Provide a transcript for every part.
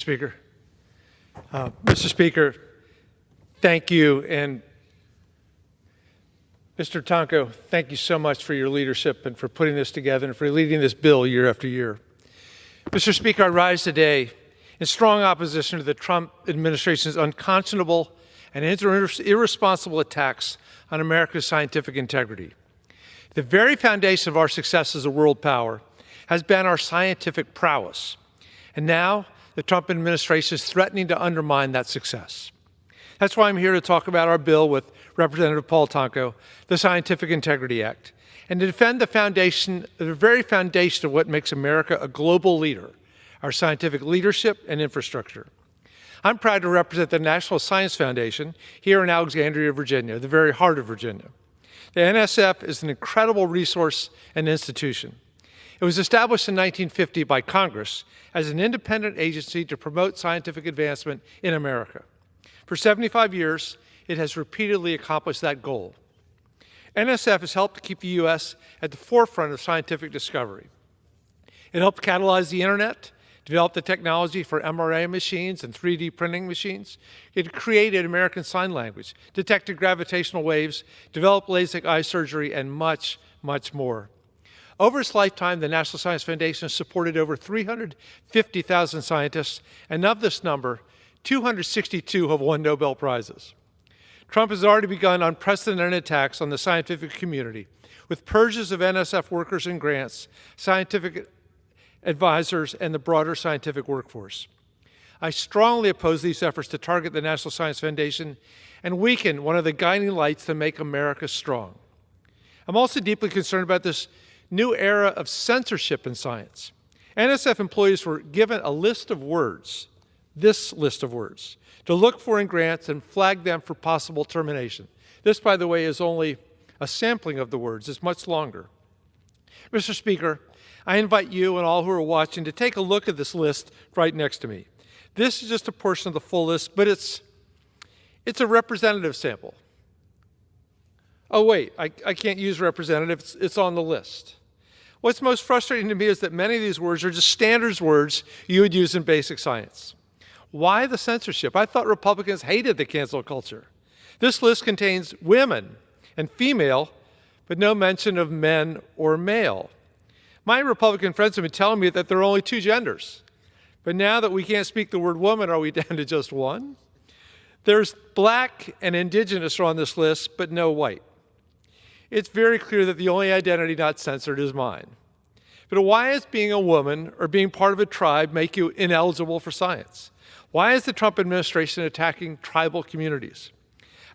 Speaker. Mr. Speaker, thank you. And Mr. Tonko, thank you so much for your leadership and for putting this together and for leading this bill year after year. Mr. Speaker, I rise today in strong opposition to the Trump administration's unconscionable and irresponsible attacks on America's scientific integrity. The very foundation of our success as a world power has been our scientific prowess. And now the Trump administration is threatening to undermine that success. That's why I'm here to talk about our bill with Representative Paul Tonko, the Scientific Integrity Act, and to defend the very foundation of what makes America a global leader, our scientific leadership and infrastructure. I'm proud to represent the National Science Foundation here in Alexandria, Virginia, the very heart of Virginia. The NSF is an incredible resource and institution. It was established in 1950 by Congress as an independent agency to promote scientific advancement in America. For 75 years, it has repeatedly accomplished that goal. NSF has helped to keep the U.S. at the forefront of scientific discovery. It helped catalyze the internet, develop the technology for MRI machines and 3D printing machines. It created American Sign Language, detected gravitational waves, developed LASIK eye surgery, and much, much more. Over its lifetime, the National Science Foundation has supported over 350,000 scientists, and of this number, 262 have won Nobel Prizes. Trump has already begun unprecedented attacks on the scientific community, with purges of NSF workers and grants, scientific advisors, and the broader scientific workforce. I strongly oppose these efforts to target the National Science Foundation and weaken one of the guiding lights that make America strong. I'm also deeply concerned about this new era of censorship in science. NSF employees were given a list of words, this list of words, to look for in grants and flag them for possible termination. This, by the way, is only a sampling of the words. It's much longer. Mr. Speaker, I invite you and all who are watching to take a look at this list right next to me. This is just a portion of the full list, but it's a representative sample. Oh, wait, I can't use representative. It's on the list. What's most frustrating to me is that many of these words are just standards words you would use in basic science. Why the censorship? I thought Republicans hated the cancel culture. This list contains women and female, but no mention of men or male. My Republican friends have been telling me that there are only two genders. But now that we can't speak the word woman, are we down to just one? There's black and indigenous are on this list, but no white. It's very clear that the only identity not censored is mine. But why is being a woman or being part of a tribe make you ineligible for science? Why is the Trump administration attacking tribal communities?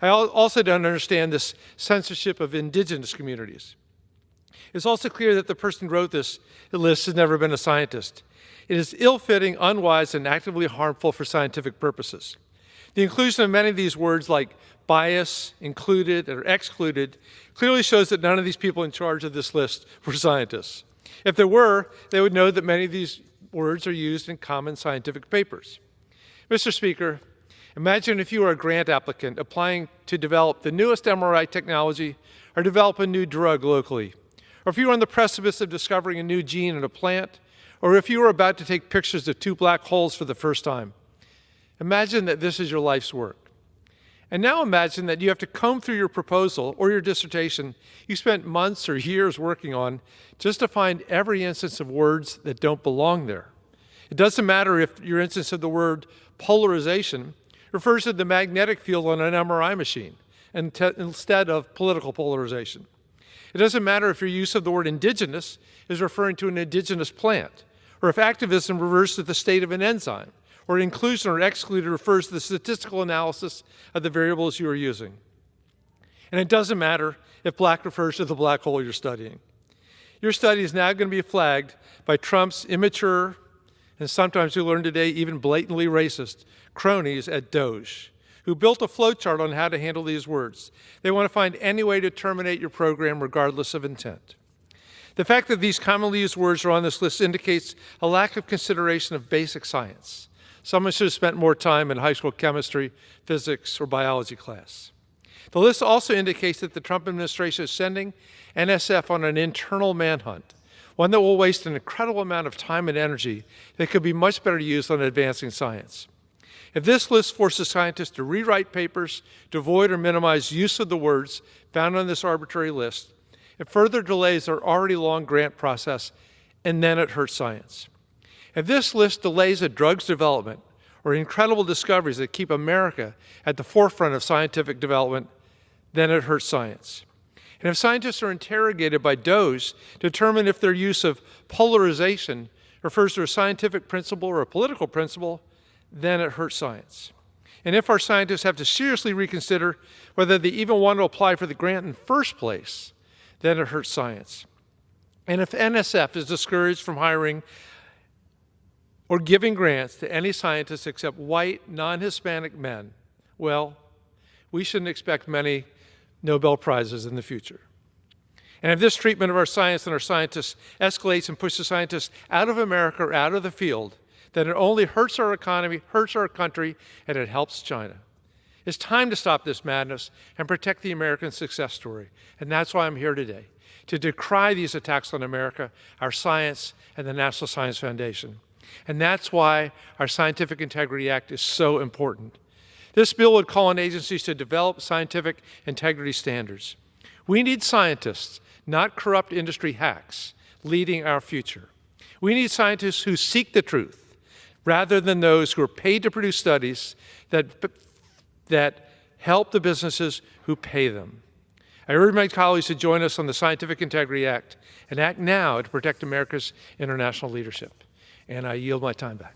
I also don't understand this censorship of indigenous communities. It's also clear that the person who wrote this list has never been a scientist. It is ill-fitting, unwise, and actively harmful for scientific purposes. The inclusion of many of these words like bias, included, or excluded clearly shows that none of these people in charge of this list were scientists. If there were, they would know that many of these words are used in common scientific papers. Mr. Speaker, imagine if you were a grant applicant applying to develop the newest MRI technology or develop a new drug locally, or if you were on the precipice of discovering a new gene in a plant, or if you were about to take pictures of two black holes for the first time. Imagine that this is your life's work. And now imagine that you have to comb through your proposal or your dissertation you spent months or years working on just to find every instance of words that don't belong there. It doesn't matter if your instance of the word polarization refers to the magnetic field on an MRI machine instead of political polarization. It doesn't matter if your use of the word indigenous is referring to an indigenous plant, or if activism refers to the state of an enzyme, or inclusion or excluded refers to the statistical analysis of the variables you are using. And it doesn't matter if black refers to the black hole you're studying. Your study is now going to be flagged by Trump's immature, and sometimes we learn today even blatantly racist, cronies at DOJ, who built a flowchart on how to handle these words. They want to find any way to terminate your program regardless of intent. The fact that these commonly used words are on this list indicates a lack of consideration of basic science. Someone should have spent more time in high school chemistry, physics, or biology class. The list also indicates that the Trump administration is sending NSF on an internal manhunt, one that will waste an incredible amount of time and energy that could be much better used on advancing science. If this list forces scientists to rewrite papers to avoid or minimize use of the words found on this arbitrary list, it further delays our already long grant process, and then it hurts science. If this list delays a drug's development or incredible discoveries that keep America at the forefront of scientific development, then it hurts science. And if scientists are interrogated by DOEs to determine if their use of polarization refers to a scientific principle or a political principle, then it hurts science. And if our scientists have to seriously reconsider whether they even want to apply for the grant in the first place, then it hurts science. And if NSF is discouraged from hiring or giving grants to any scientists except white, non-Hispanic men, well, we shouldn't expect many Nobel Prizes in the future. And if this treatment of our science and our scientists escalates and pushes scientists out of America or out of the field, then it only hurts our economy, hurts our country, and it helps China. It's time to stop this madness and protect the American success story. And that's why I'm here today, to decry these attacks on America, our science, and the National Science Foundation. And that's why our Scientific Integrity Act is so important. This bill would call on agencies to develop scientific integrity standards. We need scientists, not corrupt industry hacks, leading our future. We need scientists who seek the truth, rather than those who are paid to produce studies that help the businesses who pay them. I urge my colleagues to join us on the Scientific Integrity Act and act now to protect America's international leadership. And I yield my time back.